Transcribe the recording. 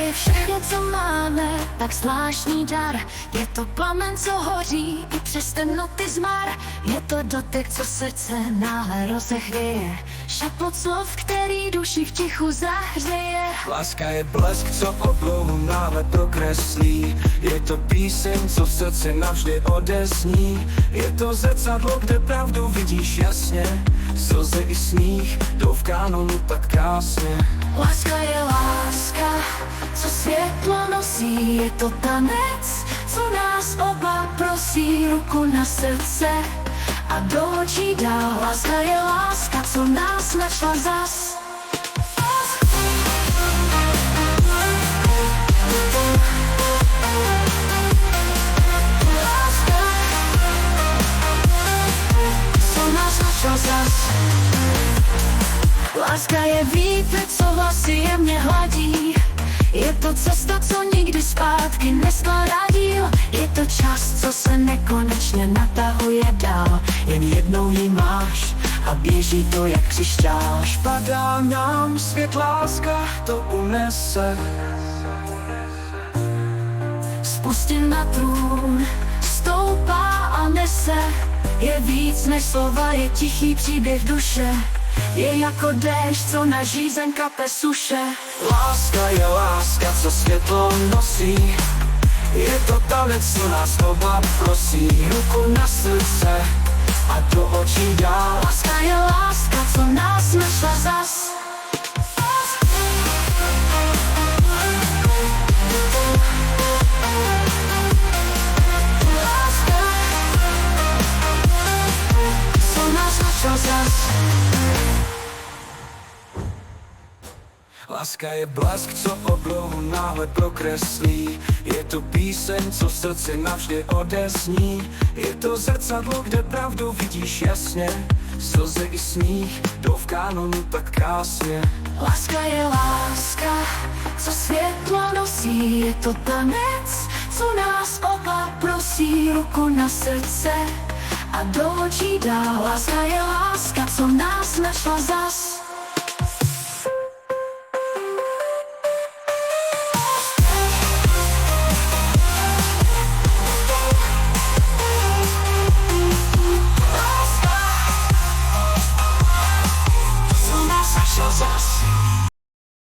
je všechno, co máme, tak zvláštní dar. Je to plamen, co hoří i přes temnoty zmar. Je to dotek, co srdce náhle rozehřeje, šepot slov, který duši v tichu zahřeje. Láska je blesk, co oblohu náhle prokreslí. Je to píseň, co v srdci navždy odezní. Je to zrcadlo, kde pravdu vidíš jasně. Slzy i smích jdou v kanonu tak krásně. Láska je láska, co světlo nosí. Je to tanec, co nás oba prosí. Ruku na srdce a do očí dál. Láska je láska, co nás našla zas. Láska, co nás našla zas. Láska je vítr, co vlasy jemně hladí. Je to cesta, co nikdy zpátky neskládá díl. Je to čas, co se nekonečně natahuje dál. Jen jednou ji máš a běží to jak křišťál. Padá nám svět, láska to unese. Spustin na trůn, stoupá a nese. Je víc než slova, je tichý příběh duše. Je jako déšť, co na žízeň kape suše. Láska je láska, co světlo nosí. Je to tanec, co nás oba prosí. Ruku na srdce a do očí dál. Láska je láska, co nás našla zas. Láska, co nás našla zas. Láska je blesk, co oblohu náhle prokreslí. Je to píseň, co v srdci navždy odezní. Je to zrcadlo, kde pravdu vidíš jasně. Slzy i smích jdou v kanonu tak krásně. Láska je láska, co světlo nosí. Je to tanec, co nás oba prosí. Ruku na srdce a do očí dál. Láska je láska, co nás našla zas.